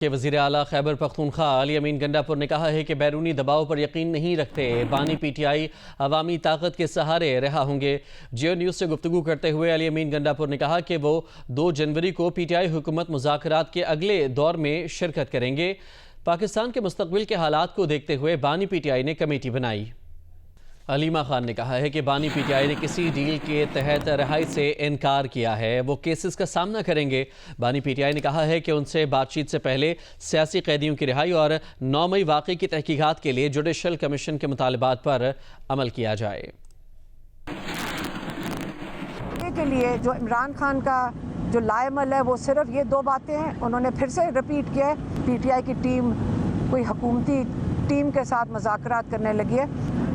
کہ وزیر اعلیٰ خیبر پختونخوا علی امین گنڈاپور نے کہا ہے کہ بیرونی دباؤ پر یقین نہیں رکھتے، بانی پی ٹی آئی عوامی طاقت کے سہارے رہا ہوں گے۔ جیو نیوز سے گفتگو کرتے ہوئے علی امین گنڈاپور نے کہا کہ وہ 2 جنوری کو پی ٹی آئی حکومت مذاکرات کے اگلے دور میں شرکت کریں گے۔ پاکستان کے مستقبل کے حالات کو دیکھتے ہوئے بانی پی ٹی آئی نے کمیٹی بنائی۔ علیمہ خان نے کہا ہے کہ بانی پی ٹی آئی نے کسی ڈیل کے تحت رہائی سے انکار کیا ہے، وہ کیسز کا سامنا کریں گے۔ بانی پی ٹی آئی نے کہا ہے کہ ان سے بات چیت سے پہلے سیاسی قیدیوں کی رہائی اور 9 مئی واقعے کی تحقیقات کے لیے جوڈیشل کمیشن کے مطالبات پر عمل کیا جائے۔ کے لیے جو عمران خان کا جو لائے عمل ہے وہ صرف یہ 2 باتیں ہیں، انہوں نے پھر سے ریپیٹ کیا ہے۔ پی ٹی آئی کی ٹیم کوئی حکومتی ٹیم کے ساتھ مذاکرات کرنے لگی ہے،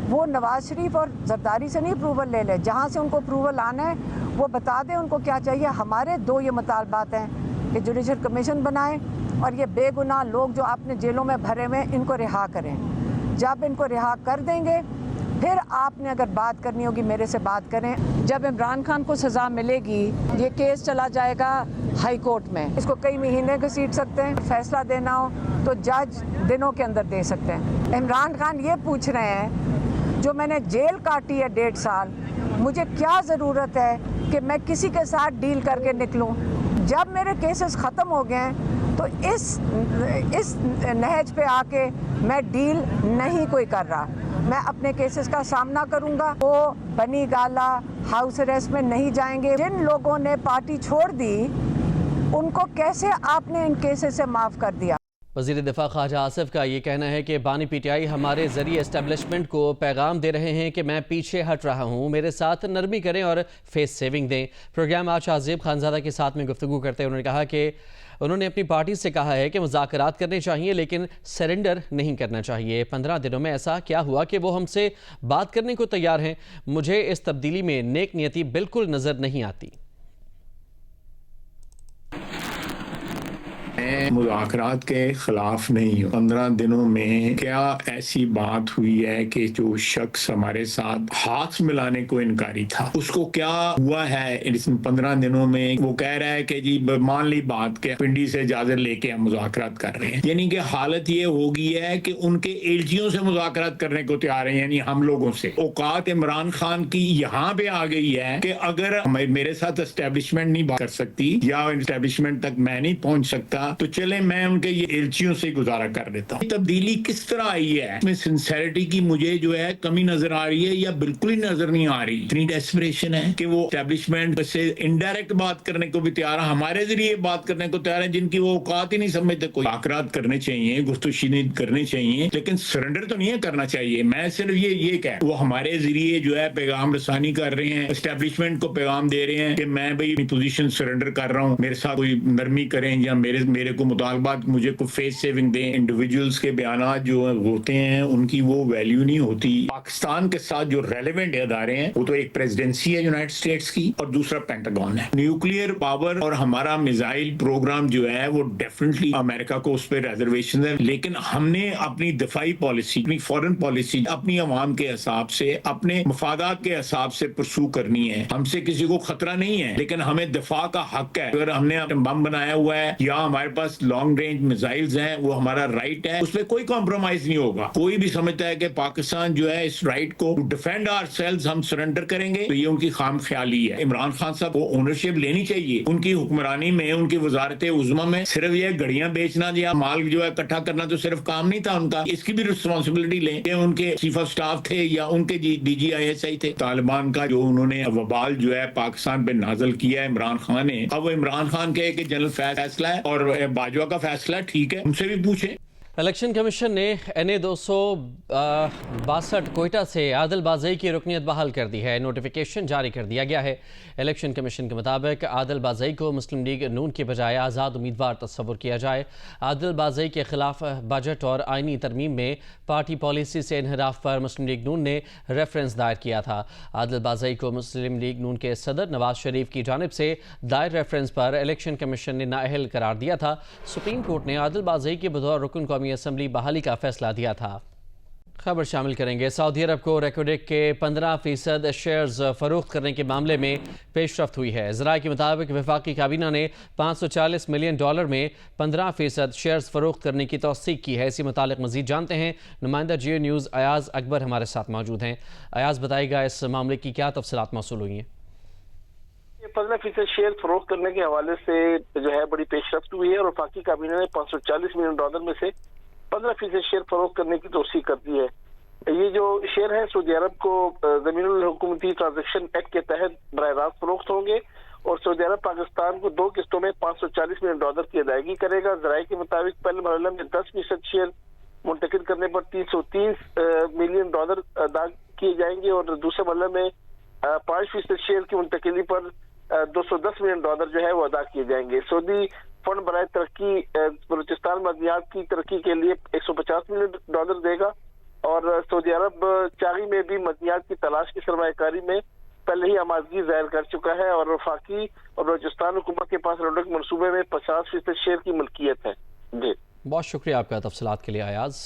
وہ نواز شریف اور زرداری سے نہیں اپروول لے لے، جہاں سے ان کو اپروول آنا ہے وہ بتا دیں ان کو کیا چاہیے۔ ہمارے 2 یہ مطالبات ہیں کہ جوڈیشل کمیشن بنائیں اور یہ بے گناہ لوگ جو اپنے جیلوں میں بھرے ہوئے ان کو رہا کریں۔ جب ان کو رہا کر دیں گے پھر آپ نے اگر بات کرنی ہوگی میرے سے بات کریں۔ جب عمران خان کو سزا ملے گی یہ کیس چلا جائے گا ہائی کورٹ میں، اس کو کئی مہینے گھسیٹ سکتے ہیں، فیصلہ دینا ہو تو جج دنوں کے اندر دے سکتے ہیں۔ عمران خان یہ پوچھ رہے ہیں جو میں نے جیل کاٹی ہے 1.5 سال، مجھے کیا ضرورت ہے کہ میں کسی کے ساتھ ڈیل کر کے نکلوں؟ جب میرے کیسز ختم ہو گئے ہیں تو اس نہج پہ آ کے میں ڈیل نہیں کوئی کر رہا، میں اپنے کیسز کا سامنا کروں گا۔ وہ بنی گالا ہاؤس اریسٹ میں نہیں جائیں گے۔ جن لوگوں نے پارٹی چھوڑ دی ان کو کیسے آپ نے ان کیسز سے معاف کر دیا؟ وزیر دفاع خواجہ آصف کا یہ کہنا ہے کہ بانی پی ٹی آئی ہمارے ذریعے اسٹیبلشمنٹ کو پیغام دے رہے ہیں کہ میں پیچھے ہٹ رہا ہوں، میرے ساتھ نرمی کریں اور فیس سیونگ دیں۔ پروگرام آج عزیب خانزادہ کے ساتھ میں گفتگو کرتے انہوں نے کہا کہ انہوں نے اپنی پارٹی سے کہا ہے کہ مذاکرات کرنے چاہیے لیکن سرنڈر نہیں کرنا چاہیے۔ 15 دنوں میں ایسا کیا ہوا کہ وہ ہم سے بات کرنے کو تیار ہیں؟ مجھے اس تبدیلی میں نیک نیتی بالکل نظر نہیں آتی۔ میں مذاکرات کے خلاف نہیں ہوں۔ 15 دنوں میں کیا ایسی بات ہوئی ہے کہ جو شخص ہمارے ساتھ ہاتھ ملانے کو انکاری تھا اس کو کیا ہوا ہے اس 15 دنوں میں؟ وہ کہہ رہا ہے کہ جی مان لی بات کہ پنڈی سے اجازت لے کے ہم مذاکرات کر رہے ہیں، یعنی کہ حالت یہ ہو گئی ہے کہ ان کے ایلچیوں سے مذاکرات کرنے کو تیار ہیں، یعنی ہم لوگوں سے۔ اوقات عمران خان کی یہاں پہ آ گئی ہے کہ اگر میرے ساتھ اسٹیبلشمنٹ نہیں بات کر سکتی یا اسٹیبلشمنٹ تک میں نہیں پہنچ سکتا تو چلے میں ان کے یہ ایلچیوں سے گزارا کر دیتا ہوں۔ تبدیلی کس طرح آئی ہے؟ اس میں سنسیریٹی کی مجھے جو ہے کمی نظر آ رہی ہے یا بالکل ہی نظر نہیں آ رہی۔ اتنی ڈیسپریشن ہے کہ وہ اسٹیبلشمنٹ سے انڈائریکٹ بات کرنے کو بھی تیار ہے، ہمارے ذریعے بات کرنے کو تیار ہے، جن کی وہ اوقات ہی نہیں سمجھتے۔ کوئی مذاکرات کرنے چاہیے، گفت و شنید کرنے چاہیے، لیکن سرنڈر تو نہیں کرنا چاہیے۔ میں صرف یہ کہ وہ ہمارے ذریعے جو ہے پیغام رسانی کر رہے ہیں، اسٹیبلشمنٹ کو پیغام دے رہے ہیں کہ میں بھئی اپنی پوزیشن سرنڈر کر رہا ہوں، میرے ساتھ کوئی نرمی کریں یا میرے کو مطالبات مجھے کو فیس سیونگ دیں۔ انڈیویجولز کے بیانات جو ہوتے ہیں ان کی وہ ویلیو نہیں ہوتی۔ پاکستان کے ساتھ جو ریلیونٹ ادارے ہیں وہ تو ایک پریزیڈنسی ہے یونائٹڈ اسٹیٹس کی اور دوسرا پینٹاگون ہے۔ نیوکلیئر پاور اور ہمارا میزائل پروگرام جو ہے وہ ڈیفینیٹلی امریکہ کو اس پہ ریزرویشن ہے، لیکن ہم نے اپنی دفاعی پالیسی، اپنی فورن پالیسی اپنی عوام کے حساب سے، اپنے مفادات کے حساب سے پرسو کرنی ہے۔ ہم سے کسی کو خطرہ نہیں ہے لیکن ہمیں دفاع کا حق ہے۔ اگر ہم نے بم بنایا ہوا ہے یا ہمارے پاس لانگ رینج میزائلز ہیں وہ ہمارا رائٹ ہے، اس پہ کوئی کمپرومائز نہیں ہوگا۔ کوئی بھی سمجھتا ہے کہ پاکستان جو ہے اس رائٹ کو ڈیفینڈ آور سیلز ہم سرنڈر کریں گے تو یہ ان کی خام خیالی ہے۔ عمران خان صاحب کو اونرشپ لینی چاہیے۔ ان کی حکمرانی میں، ان کی وزارت عظمیٰ میں صرف یہ گھڑیاں بیچنا یا مال جو ہے اکٹھا کرنا تو صرف کام نہیں تھا ان کا، اس کی بھی رسپانسبلٹی لیں کہ ان کے چیف آف سٹاف تھے یا ان کے D G I S I تھے۔ طالبان کا جو انہوں نے وبال جو ہے پاکستان پہ نازل کیا ہے عمران خان نے، اب وہ عمران خان کے کہ جنرل فیصلہ ہے اور باجوہ کا فیصلہ ٹھیک ہے، ان سے بھی پوچھیں۔ الیکشن کمیشن نے NA 262 کوئٹہ سے عادل بازئی کی رکنیت بحال کر دی ہے، نوٹیفیکیشن جاری کر دیا گیا ہے۔ الیکشن کمیشن کے مطابق عادل بازئی کو مسلم لیگ نون کے بجائے آزاد امیدوار تصور کیا جائے۔ عادل بازئی کے خلاف بجٹ اور آئینی ترمیم میں پارٹی پالیسی سے انحراف پر مسلم لیگ نون نے ریفرنس دائر کیا تھا۔ عادل بازئی کو مسلم لیگ نون کے صدر نواز شریف کی جانب سے دائر ریفرنس پر الیکشن کمیشن نے نااہل قرار دیا تھا۔ سپریم کورٹ نے عادل بازئی کے بطور رکن قومی اسمبلی بحالی کا فیصلہ دیا تھا۔ खबर शामिल करेंगे। सऊदी अरब को रेकोडेक के 15% शेयर्स फरोख्त करने के मामले में पेशरफ्त हुई है। ज़राए के मुताबिक वफाकी काबीना ने $540 मिलियन में 15% शेयर्स फरोख्त करने की तौसीक की है। इसी मुतालिक मजीद जानते हैं, नुमाइंदा जियो न्यूज़ अयाज अकबर हमारे साथ मौजूद हैं। अयाज बताएगा इस मामले की क्या तफसीलात मौसूल हुई हैं? 15% शेयर फरोख्त करने के हवाले से जो है बड़ी पेशरफ्त हुई है और वफाकी काबीना ने $540 मिलियन में से 15% शेयर फरोख्त करने की तौसीक कर दी है। ये जो शेयर है सऊदी अरब को ज़मीनुल हुकूमती ट्रांजैक्शन एक्ट के तहत बराह रास्त फरोख्त होंगे और सऊदी अरब पाकिस्तान को 2 किस्तों में $540 मिलियन की अदायगी करेगा। ज़राए के मुताबिक पहले मरहले में 10% शेयर मुंतकिल करने पर $330 मिलियन अदा किए जाएंगे और दूसरे मरहले में 5% शेयर की मुंतकिली पर $210 मिलियन जो है वो अदा किए जाएंगे। सऊदी फंड बराए तरक्की बलूचिस्तान मदनियात की तरक्की के लिए $150 मिलियन देगा और सऊदी अरब चागी में भी मदनियात की तलाश की सरमायाकारी में पहले ही आमादगी जाहिर कर चुका है और वफाकी और बलूचिस्तान हुकूमत के पास रोडक मनसूबे में 50% शेयर की मलकियत है। जी बहुत शुक्रिया आपका तफसीलात के लिए अयाज।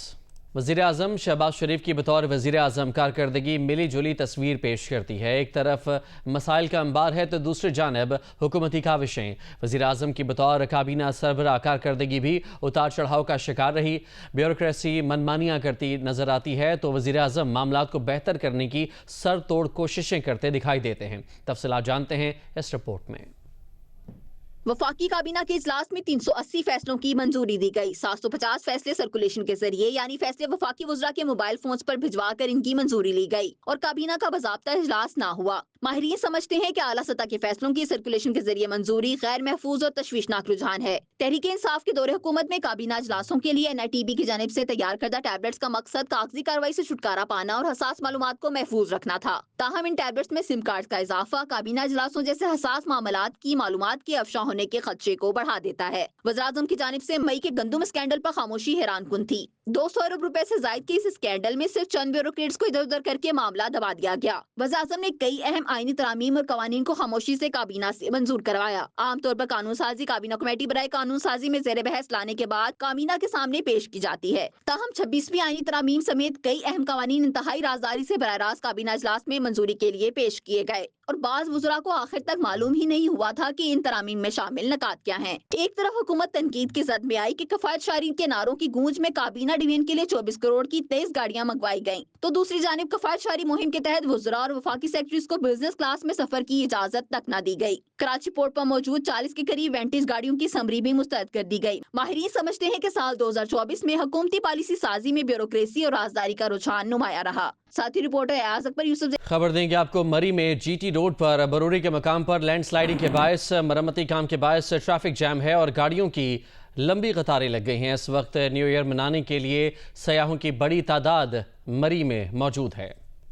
वज़ीर आज़म शहबाज शरीफ की बतौर वज़ीर आज़म कारकर्दगी मिली जुली तस्वीर पेश करती है। एक तरफ मसाइल का अंबार है तो दूसरी जानब हुकूमती काविशें। वज़ीर आज़म की बतौर काबीना सरबराह कारकर्दगी भी उतार चढ़ाव का शिकार रही। ब्यूरोक्रेसी मनमानियाँ करती नजर आती है तो वज़ीर आज़म मामलात को बेहतर करने की सर तोड़ कोशिशें करते दिखाई देते हैं। तफसीलात जानते हैं इस रिपोर्ट में। वफाकी काबीना के इजलास में 380 फैसलों की मंजूरी दी गई। 750 फैसले सर्कुलेशन के जरिए यानी फैसले वफाकी वज़रा के मोबाइल फोन पर भिजवा कर इनकी मंजूरी ली गई और काबीना का बाज़ाब्ता इजलास ना हुआ। माहिरीन समझते हैं कि आला सतह के फैसलों की सर्कुलेशन के जरिए मंजूरी गैर महफूज और तशवीशनाक रुझान है। तहरीक इंसाफ के दौरे हुकूमत में काबीना इजलासों के लिए NITB की जानिब से तैयार करदा टैबलेट्स का मकसद कागजी कार्रवाई से छुटकारा पाना और हसास मालूमात को महफूज रखना था। ताहम इन टैबलेट्स में सिम कार्ड का इजाफा काबीना इजलासों जैसे हसास मामलात की मालूमात के अफशा होने के खदशे को बढ़ा देता है। वज़ीर आज़म की जानिब से मई के गंदुम स्कैंडल पर खामोशी हैरान कुन थी। 200 अरब रुपए से जायद के इस स्कैंडल में सिर्फ चंद ब्यूरोक्रेट्स को इधर उधर करके मामला दबा दिया गया। वज़ीर आज़म ने कई अहम आईनी तरामीम और कवानीन को खामोशी से काबीना से मंजूर करवाया। आमतौर पर कानून साजी काबीना कमेटी बराए कानून साजी में ज़ेर बहस लाने के बाद काबीना के सामने पेश की जाती है। ताहम 26वीं आईनी तरामीम समेत कई अहम कवानीन इंतहाई राजदारी से बराह रास्त काबीना इजलास में मंजूरी के लिए पेश किए गए और बाज वज़रा को आखिर तक मालूम ही नहीं हुआ था कि इन तरामीम में शामिल नकात क्या हैं। एक तरफ हुकूमत तनकीद की जद में आई कि कफायत शारीन के नारों की गूंज में काबीना डिवीजन के लिए 24 करोड़ की 23 गाड़ियां मंगवाई गईं, तो दूसरी जानिब कफायत शारी मुहिम के तहत वज़रा और वफाकी सेक्रेटरीज को बिजनेस क्लास में सफर की इजाजत तक न दी गई। कराची पोर्ट पर मौजूद 40 के करीब वेंटेज गाड़ियों की समरी भी मुस्तैद कर दी गई। माहिरीन समझते हैं कि साल 2024 में हुकूमती पॉलिसी साजी में ब्यूरोक्रेसी और राजदारी का रुझान नुमाया रहा। साथी रिपोर्टर अयाज अकबर यूसुफ। खबर देंगे आपको मरी में GT रोड पर बरूरी के मकाम पर लैंडस्लाइडिंग के बायस मरम्मती काम के बायस ट्रैफिक जैम है और गाड़ियों की लंबी कतारें लग गई हैं। इस वक्त न्यू ईयर मनाने के लिए सयाहों की बड़ी तादाद मरी में मौजूद है।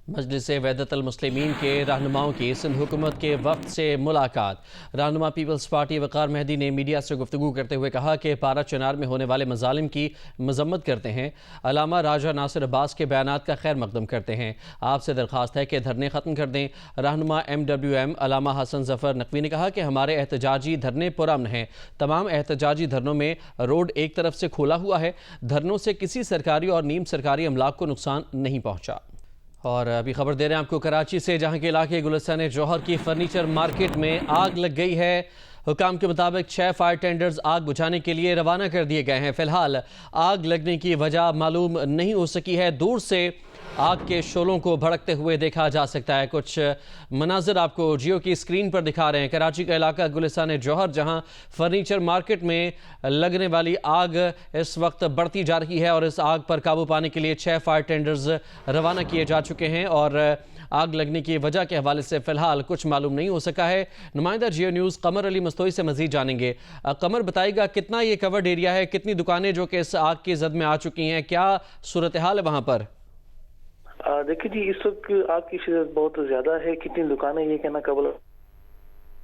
मजलिस वहदतुल मुस्लिमीन के रहनुमाओं की सिंध हुकूमत के वफ्द से मुलाकात। रहनुमा पीपल्स पार्टी वक़ार मेहदी ने मीडिया से गुफ्तगू करते हुए कहा कि पारा चनार में होने वाले मजालिम की मजम्मत करते हैं। अलामा राजा नासिर अब्बास के बयानात का खैर मकदम करते हैं। आपसे दरख्वास्त है कि धरने ख़त्म कर दें। रहनुमा MWM अलामा हसन जफ़र नकवी ने कहा कि हमारे एहतजाजी धरने पुरअमन हैं। तमाम एहतजाजी धरनों में रोड एक तरफ से खोला हुआ है। धरनों से किसी सरकारी और नीम सरकारी अमलाक को नुकसान नहीं पहुँचा। और अभी खबर दे रहे हैं आपको कराची से, जहां के इलाके गुलिस्तान जौहर की फर्नीचर मार्केट में आग लग गई है। हुकाम के मुताबिक 6 फायर टेंडर्स आग बुझाने के लिए रवाना कर दिए गए हैं। फिलहाल आग लगने की वजह मालूम नहीं हो सकी है। दूर से आग के शोलों को भड़कते हुए देखा जा सकता है। कुछ मनाजिर आपको जियो की स्क्रीन पर दिखा रहे हैं। कराची का इलाका गुलिस्तान जौहर, जहां फर्नीचर मार्केट में लगने वाली आग इस वक्त बढ़ती जा रही है और इस आग पर काबू पाने के लिए 6 फायर टेंडर्स रवाना किए जा चुके हैं और आग लगने की वजह के हवाले से फ़िलहाल कुछ मालूम नहीं हो सका है। नुमाइंदा जियो न्यूज़ कमर अली मस्तोई से मज़ीद जानेंगे। कमर, बताइएगा कितना ये कवर्ड एरिया है, कितनी दुकानें जो कि इस आग की जद में आ चुकी हैं, क्या सूरत हाल है वहाँ पर? देखिए जी, इस वक्त आग की शिद्दत बहुत ज्यादा है। कितनी दुकानें ये कहना कबल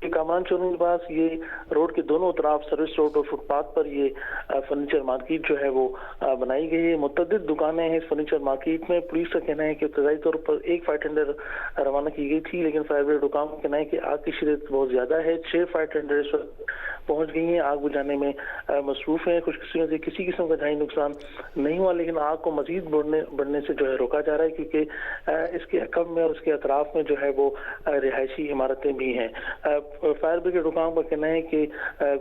کامران چورنگ کے پاس یہ روڈ کے دونوں طرف سروس روڈ اور فٹ پاتھ پر یہ فرنیچر مارکیٹ جو ہے وہ بنائی گئی ہے. متعدد دکانیں ہیں اس فرنیچر مارکیٹ میں. پولیس کا کہنا ہے کہ ابتدائی طور پر ایک فائر ٹینڈر روانہ کی گئی تھی، لیکن فائر بریگیڈ حکام کا کہنا ہے کہ آگ کی شدت بہت زیادہ ہے. 6 فائر ٹینڈر اس وقت پہنچ گئی ہیں، آگ بجھانے میں مصروف ہیں. خوش قسمتی سے کسی قسم کا جانی نقصان نہیں ہوا، لیکن آگ کو مزید بڑھنے سے جو ہے روکا جا رہا ہے، کیونکہ اس کے عقب میں اور اس کے اطراف میں جو ہے وہ رہائشی عمارتیں بھی ہیں. فائر بریگیڈ حکام کا کہنا ہے کہ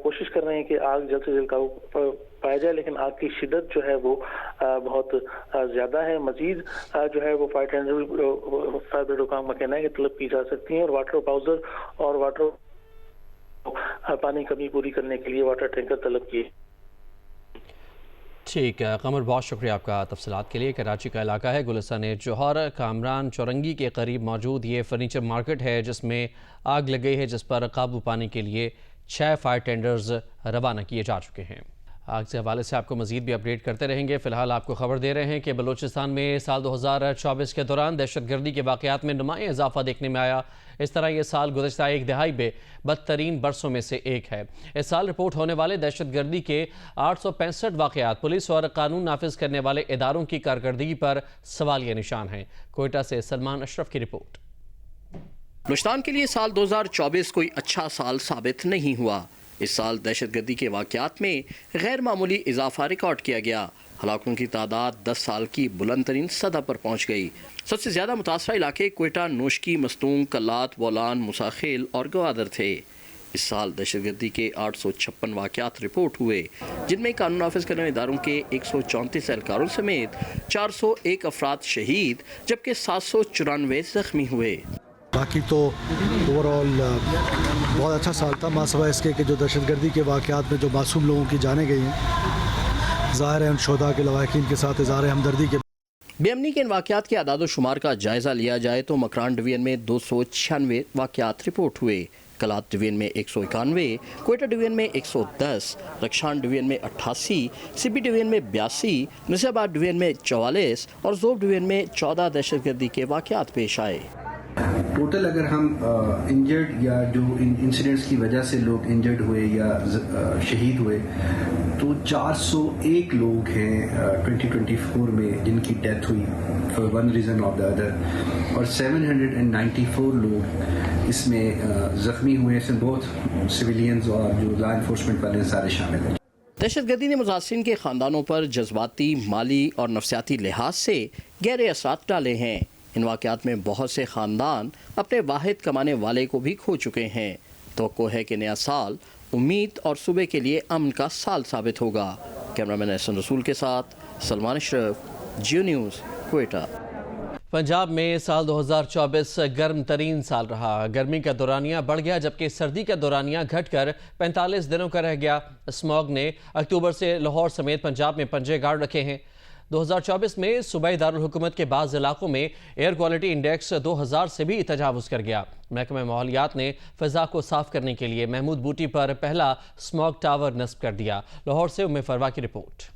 کوشش کر رہے ہیں کہ آگ جلد سے جلد قابو پایا جائے، لیکن آگ کی شدت جو ہے وہ بہت زیادہ ہے. مزید جو ہے وہ فائر بریگیڈ حکام کا کہنا ہے کہ طلب کی جا سکتی ہیں، اور واٹر باؤزر اور واٹر پانی کمی پوری کرنے کے لیے واٹر ٹینکر طلب کیے. ٹھیک ہے قمر، بہت شکریہ آپ کا تفصیلات کے لیے. کراچی کا علاقہ ہے گلستان جوہر، کامران چورنگی کے قریب موجود یہ فرنیچر مارکیٹ ہے جس میں آگ لگ گئی ہے، جس پر قابو پانے کے لیے 6 فائر ٹینڈرز روانہ کیے جا چکے ہیں. آگ سے حوالے سے آپ کو مزید بھی اپڈیٹ کرتے رہیں گے. فی الحال آپ کو خبر دے رہے ہیں کہ بلوچستان میں سال 2024 کے دوران دہشت گردی کے واقعات میں نمایاں اضافہ دیکھنے میں آیا. اس طرح یہ سال گزشتہ ایک دہائی میں بدترین برسوں میں سے ایک ہے. اس سال رپورٹ ہونے والے دہشت گردی کے 865 واقعات پولیس اور قانون نافذ کرنے والے اداروں کی کارکردگی پر سوالیہ نشان ہیں. کوئٹہ سے سلمان اشرف کی رپورٹ. بلوچستان کے لیے سال 2024 کوئی اچھا سال ثابت نہیں ہوا. اس سال دہشت گردی کے واقعات میں غیر معمولی اضافہ ریکارڈ کیا گیا. ہلاکتوں کی تعداد 10 سال کی بلند ترین سطح پر پہنچ گئی. سب سے زیادہ متاثرہ علاقے کوئٹہ، نوشکی، مستونگ، کلات، بولان، مساخیل اور گوادر تھے. اس سال دہشت گردی کے 856 واقعات رپورٹ ہوئے، جن میں قانون نافذ کرنے اداروں کے 134 اہلکاروں سمیت 401 افراد شہید جبکہ 794 زخمی ہوئے. باقی تو اوور آل بہت اچھا سال تھا، ماں سوائے اس کے کہ جو دہشت گردی کے واقعات میں جو معصوم لوگوں کی جانیں گئی ہیں، ظاہر ہے ان شہداء کے لواحقین کے ساتھ اظہار ہمدردی کے. بے امنی کے ان واقعات کے اعداد و شمار کا جائزہ لیا جائے تو مکران ڈویژن میں 296 واقعات رپورٹ ہوئے، کلات ڈویژن میں 191، کوئٹہ ڈویژن میں 110، رکشان ڈویژن میں 88، سی بی ڈویژن میں 82، نصیر آباد ڈویژن میں 44 اور زوب ڈویژن میں 14 دہشت گردی کے واقعات پیش آئے. ٹوٹل اگر ہم انجرڈ یا جو انسیڈنٹس کی وجہ سے لوگ انجرڈ ہوئے یا شہید ہوئے تو 401 لوگ ہیں 2024 میں جن کی ڈیتھ ہوئی for one reason of the other, اور 794 لوگ اس میں زخمی ہوئے. اس میں بہت سویلینز اور جو لا انفورسمنٹ والے سارے شامل ہیں. دہشت گردی نے متاثرین کے خاندانوں پر جذباتی، مالی اور نفسیاتی لحاظ سے گہرے اثرات ڈالے ہیں. ان واقعات میں بہت سے خاندان اپنے واحد کمانے والے کو بھی کھو چکے ہیں. توقع ہے کہ نیا سال امید اور صوبے کے لیے امن کا سال ثابت ہوگا. کیمرامین احسن رسول کے ساتھ سلمان اشرف، جیو نیوز، کوئٹہ. پنجاب میں سال 2024 گرم ترین سال رہا. گرمی کا دورانیہ بڑھ گیا جبکہ سردی کا دورانیہ گھٹ کر 45 دنوں کا رہ گیا. اسموگ نے اکتوبر سے لاہور سمیت پنجاب میں پنجے گاڑ رکھے ہیں. 2024 میں صوبائی دارالحکومت کے بعض علاقوں میں ایئر کوالٹی انڈیکس 2000 سے بھی تجاوز کر گیا. محکمہ ماحولیات نے فضا کو صاف کرنے کے لیے محمود بوٹی پر پہلا اسموگ ٹاور نصب کر دیا. لاہور سے ام فروا کی رپورٹ.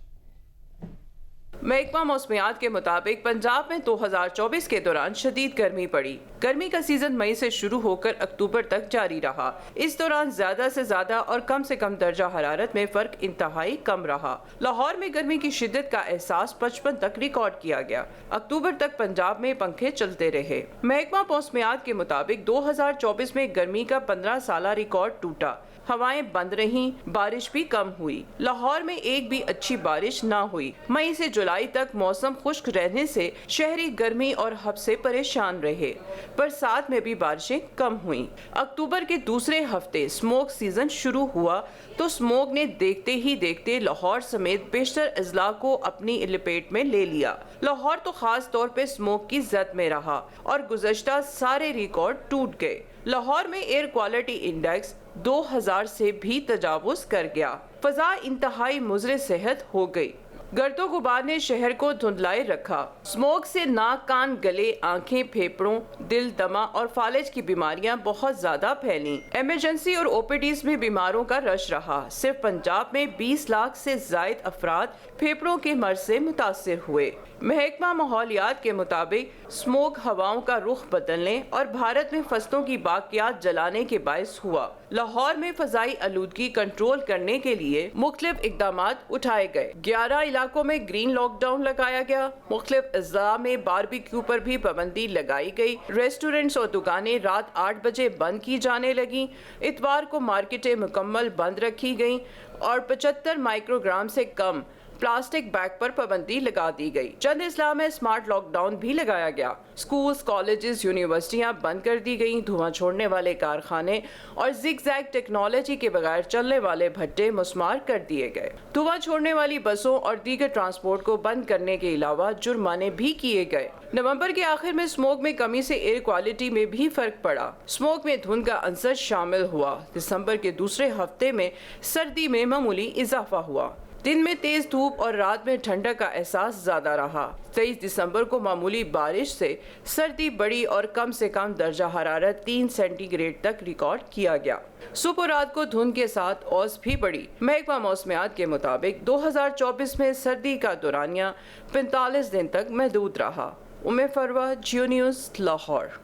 محکمہ موسمیات کے مطابق پنجاب میں 2024 کے دوران شدید گرمی پڑی. گرمی کا سیزن مئی سے شروع ہو کر اکتوبر تک جاری رہا. اس دوران زیادہ سے زیادہ اور کم سے کم درجہ حرارت میں فرق انتہائی کم رہا. لاہور میں گرمی کی شدت کا احساس 55 تک ریکارڈ کیا گیا. اکتوبر تک پنجاب میں پنکھے چلتے رہے. محکمہ موسمیات کے مطابق 2024 میں گرمی کا 15 سالہ ریکارڈ ٹوٹا. ہوائیں بند رہیں، بارش بھی کم ہوئی. لاہور میں ایک بھی اچھی بارش نہ ہوئی. مئی سے جولائی تک موسم خشک رہنے سے شہری گرمی اور ہب سے پریشان رہے. برسات میں بھی بارشیں کم ہوئیں. اکتوبر کے دوسرے ہفتے اسموگ سیزن شروع ہوا تو اسموگ نے دیکھتے ہی دیکھتے لاہور سمیت بیشتر اضلاع کو اپنی لپیٹ میں لے لیا. لاہور تو خاص طور پہ اسموگ کی زد میں رہا اور گزشتہ سارے ریکارڈ ٹوٹ گئے. لاہور میں ایئر کوالٹی انڈیکس 2000 سے بھی تجاوز کر گیا. فضا انتہائی مضر صحت ہو گئی. गर्दो गुबार ने शहर को धुंधलाए रखा। स्मोक से नाक, कान, गले, आंखें, फेफड़ों, दिल, दमा और फालिज की बीमारियां बहुत ज्यादा फैली। इमरजेंसी और ओपीडीज में बीमारों का रश रहा। सिर्फ पंजाब में 20 लाख से जायद अफराद फेफड़ों के मर्ज से मुतासिर हुए। महकमा माहौलियात के मुताबिक स्मोक हवाओं का रुख बदलने और भारत में फसलों की बाकियात जलाने के बायस हुआ। लाहौर में फजाई आलूदगी कंट्रोल करने के लिए मुख्तलिफ इकदामात उठाए गए। 11 इलाकों में ग्रीन लॉकडाउन लगाया गया। मुख्तलिफ अज़ला में बारबेक्यू पर भी पाबंदी लगाई गई। रेस्टोरेंट्स और दुकानें रात 8 बजे बंद की जाने लगी। इतवार को मार्केटें मुकम्मल बंद रखी गईं और 75 माइक्रोग्राम से कम प्लास्टिक बैग पर पाबंदी लगा दी गई। चंद इस्लाह में स्मार्ट लॉकडाउन भी लगाया गया। स्कूल्स, कॉलेजेस, यूनिवर्सिटियां बंद कर दी गईं। धुआं छोड़ने वाले कारखाने और जिग-जैग टेक्नोलॉजी के बगैर चलने वाले भट्टे मुस्मार कर दिए गए। धुआं छोड़ने वाली बसों और दीगर ट्रांसपोर्ट को बंद करने के अलावा जुर्माने भी किए गए। नवंबर के आखिर में स्मोक में कमी से एयर क्वालिटी में भी फर्क पड़ा। स्मोक में धुंध का अंसर शामिल हुआ। दिसंबर के दूसरे हफ्ते में सर्दी में मामूली इजाफा हुआ। दिन में तेज धूप और रात में ठंडक का एहसास ज्यादा रहा। 23 दिसंबर को मामूली बारिश से सर्दी बढ़ी और कम से कम दर्जा हरारत 3 सेंटीग्रेड तक रिकॉर्ड किया गया। सुबह और रात को धुंध के साथ औस भी बढ़ी। महकमा मौसमियात के मुताबिक 2024 में सर्दी का दौरानिया 45 दिन तक महदूद रहा। उम्मे फरवा, जियो न्यूज़, लाहौर।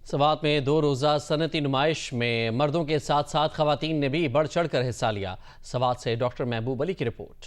सवात में 2 रोज़ा सनती नुमाइश में मर्दों के साथ साथ ख़वातीन ने भी बढ़ चढ़ कर हिस्सा लिया। सवात से डॉक्टर महबूब अली की report.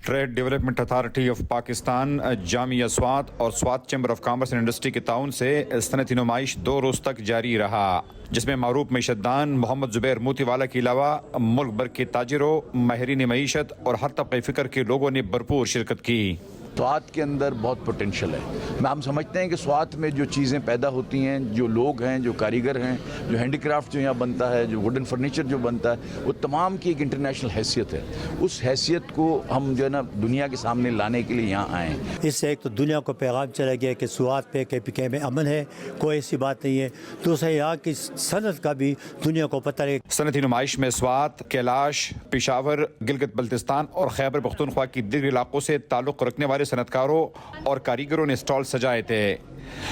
Trade development authority of Pakistan, Jamia Swat और Swat chamber of commerce and industry के ताउन से सनती नुमाइश 2 रोज़ तक जारी रहा, जिसमें मारूफ मईशतदान मोहम्मद जुबैर मोतीवाला के अलावा मुल्क भर के ताजिरों, माहिरीन मईशत और हर तबक़े फ़िक्र के लोगों ने भरपूर शिरकत की। स्वात के अंदर बहुत पोटेंशियल है। हम समझते हैं कि स्वात में जो चीज़ें पैदा होती हैं, जो लोग हैं, जो कारीगर हैं, जो हैंडीक्राफ्ट जो यहाँ बनता है, जो वुडन फर्नीचर जो बनता है, वो तमाम की एक इंटरनेशनल हैसियत है। उस हैसियत को हम जो है ना दुनिया के सामने लाने के लिए यहाँ आए हैं। इससे एक तो दुनिया को पैगाम चला गया कि स्वात पे KPK में अमन है, कोई ऐसी बात नहीं है। दूसरा यहाँ की सनत का भी दुनिया को पता है। सनती नुमाइश में स्वात, कैलाश, पेशावर, गिलगित बल्तिस्तान और खैबर पख्तूनख्वा की दीगर इलाकों से ताल्लुक़ रखने वाले सनतकारों और कारीगरों ने स्टॉल सजाए थे।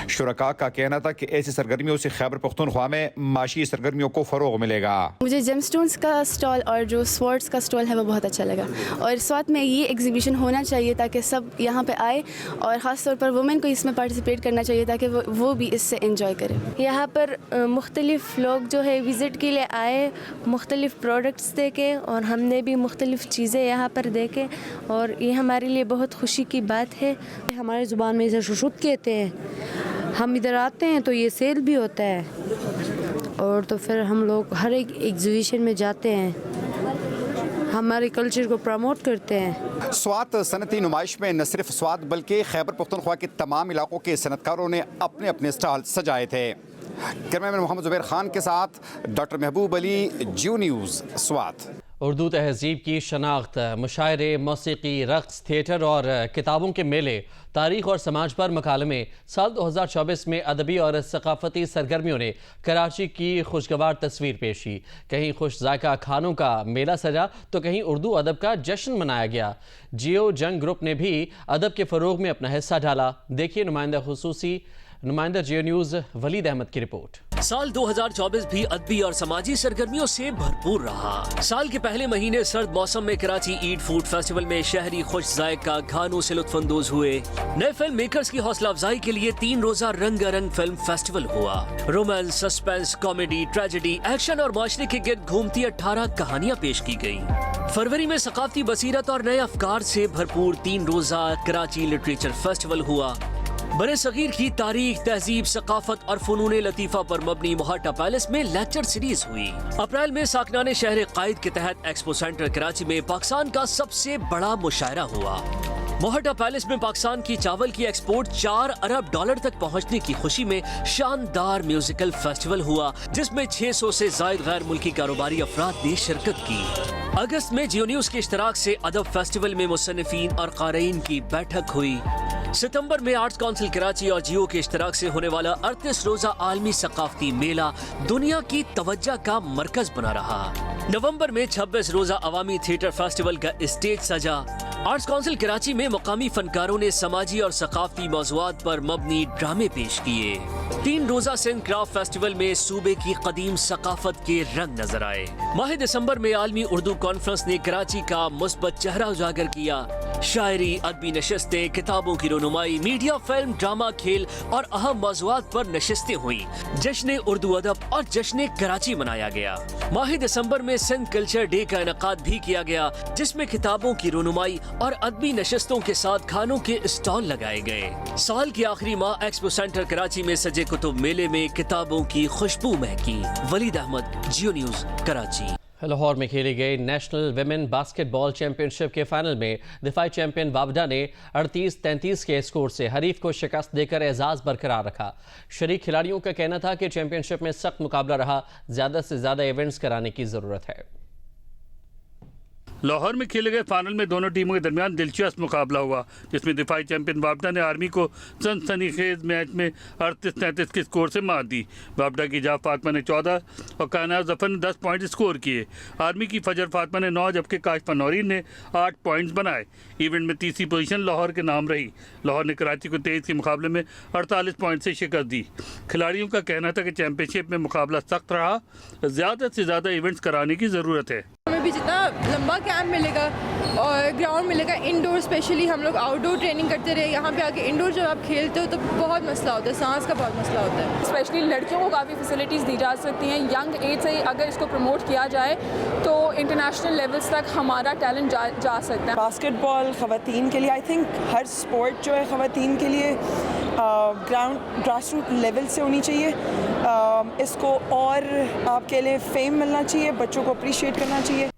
शुरका का कहना था कि ऐसी सरगर्मियों से खैबर पख्तूनख्वा में माशी सरगर्मियों को फ़रोग़ मिलेगा। मुझे जेमस्टोन्स का स्टॉल और जो स्वॉर्ड्स का स्टॉल है वो बहुत अच्छा लगा और स्वात में ये एग्जीबिशन होना चाहिए ताकि सब यहाँ पे आए और ख़ास तौर पर वुमेन को इसमें पार्टिसिपेट करना चाहिए ताकि वो भी इससे एंजॉय करें। यहाँ पर मुख्तलिफ़ लोग जो है विज़िट के लिए आए, मुख्तलिफ़ प्रोडक्ट्स देखे और हमने भी मुख्तलिफ़ चीज़ें यहाँ पर देखे और ये हमारे लिए बहुत खुशी की बात है। हमारे ज़ुबान में इसे शुशुत कहते हैं। हम इधर आते हैं तो ये सेल भी होता है और तो फिर हम लोग हर एक एग्जीबिशन में जाते हैं, हमारे कल्चर को प्रमोट करते हैं। स्वात सनती नुमाइश में न सिर्फ स्वात बल्कि खैबर पख्तूनख्वा के तमाम इलाकों के सनतकारों ने अपने अपने स्टॉल सजाए थे। कैमरामैन मोहम्मद जुबैर खान के साथ डॉक्टर महबूब अली, जियो न्यूज़, स्वात। उर्दू तहज़ीब की शनाख्त, मुशायरे, मौसीकी, रक़्स, थिएटर और किताबों के मेले, तारीख़ और समाज पर मकालमे। साल 2024 में अदबी और सकाफ़ती सरगर्मियों ने कराची की खुशगवार तस्वीर पेश की। कहीं खुश जायका खानों का मेला सजा तो कहीं उर्दू अदब का जश्न मनाया गया। जियो जंग ग्रुप ने भी अदब के फ़रोग़ में अपना हिस्सा डाला। देखिए नुमाइंदा जियो न्यूज़ वलीद अहमद की रिपोर्ट। साल 2024 भी अदबी और समाजी सरगर्मियों से भरपूर रहा। साल के पहले महीने सर्द मौसम में कराची ईद फूड फेस्टिवल में शहरी खुश जायका खानों से लुत्फानंदोज हुए। नए फिल्म मेकर्स की हौसला अफजाई के लिए 3 रोजा रंगारंग फिल्म फेस्टिवल हुआ। Romance, suspense, comedy, tragedy, action और माशरे के गिर्द घूमती 18 कहानियाँ पेश की गयी। फरवरी में सकाफती बसीरत और नए अफकार से भरपूर 3 रोजा कराची लिटरेचर फेस्टिवल हुआ। बरे सगीर की तारीख, तहजीब, सकाफत और फनून लतीफ़ा पर मबनी मोहट्टा पैलेस में लेक्चर सीरीज हुई। अप्रैल में साकनाने शहर कायद के तहत एक्सपो सेंटर कराची में पाकिस्तान का सबसे बड़ा मुशायरा हुआ। मोहट्टा पैलेस में पाकिस्तान की चावल की एक्सपोर्ट $4 अरब तक पहुंचने की खुशी में शानदार म्यूजिकल फेस्टिवल हुआ, जिसमें 600 से जायद गैर मुल्की कारोबारी अफराद ने शिरकत की। अगस्त में जियो न्यूज़ के इश्तराक से अदब फेस्टिवल में मुसन्निफीन और क़ारीन की बैठक हुई। सितंबर में आर्ट्स काउंसिल कराची और जियो के इश्तराक से होने वाला 38 रोजा आलमी सकाफती मेला दुनिया की तवज्जो का मरकज बना रहा। नवंबर में 26 रोजा अवामी थिएटर फेस्टिवल का स्टेज सजा। आर्ट्स काउंसिल कराची में मुकामी फनकारों ने समाजी और सकाफती मौज़ूआत पर मबनी ड्रामे पेश किए। 3 रोजा सिंध क्राफ्ट फेस्टिवल में सूबे की कदीम सकाफत के रंग नजर आए। माह दिसंबर में आलमी उर्दू कॉन्फ्रेंस ने कराची का मुस्बत चेहरा उजागर किया। शायरी, अदबी नशस्तें, किताबों की रोनुमाई, मीडिया, फिल्म, ड्रामा, खेल और अहम मौज़ूआत पर नशस्तें हुई। जश्न उर्दू अदब और जश्न कराची मनाया गया। माह दिसंबर में सिंध कल्चर डे का इनेकाद भी किया गया, जिसमें किताबों की रोनुमाई और अदबी नशस्तों के साथ खानों के स्टॉल लगाए गए। साल के आखिरी माह एक्सपो सेंटर कराची में सजे कुतुब मेले में किताबों की खुशबू महकी। वलीद अहमद, जियो न्यूज़, कराची। लाहौर में खेली गई नेशनल विमेन बास्केटबॉल चैंपियनशिप के फाइनल में दिफाई चैंपियन वाबडा ने 38-33 के स्कोर से हरीफ को शिकस्त देकर एजाज बरकरार रखा। शरीक खिलाड़ियों का कहना था कि चैंपियनशिप में सख्त मुकाबला रहा, ज़्यादा से ज़्यादा इवेंट्स कराने की ज़रूरत है। लाहौर में खेले गए फाइनल में दोनों टीमों के दरमियान दिलचस्प मुकाबला हुआ, जिसमें दिफाई चैंपियन वाबडा ने आर्मी को सनसनीखेज मैच में 38-33 के स्कोर से मात दी। वाबडा की जाफ फातमा ने 14 और कायनात जफर ने 10 पॉइंट स्कोर किए। आर्मी की फजर फातमा ने 9 जबकि काशिफा नौरीन ने 8 पॉइंट्स बनाए। इवेंट में तीसरी पोजीशन लाहौर के नाम रही। लाहौर ने कराची को 23 के मुकाबले में 48 पॉइंट से शिकस्त दी। खिलाड़ियों का कहना था कि चैंपियनशिप में मुकाबला सख्त रहा, ज़्यादा से ज़्यादा इवेंट्स कराने की ज़रूरत है। हमें भी जितना लंबा कैंप मिलेगा और ग्राउंड मिलेगा, इंडोर स्पेशली हम लोग आउटडोर ट्रेनिंग करते रहे, यहाँ पे आके इंडोर जब आप खेलते हो तो बहुत मसला होता है, सांस का बहुत मसला होता है। स्पेशली लड़कियों को काफ़ी फैसिलिटीज़ दी जा सकती हैं। यंग एज से अगर इसको प्रमोट किया जाए तो इंटरनेशनल लेवल्स तक हमारा टैलेंट जा सकता है। बास्केटबॉल ख़वातीन के लिए, आई थिंक हर स्पोर्ट जो है ख़वातीन के लिए ग्रास रूट लेवल से होनी चाहिए। इसको और आपके लिए फेम मिलना चाहिए, बच्चों को अप्रिशिएट करना चाहिए।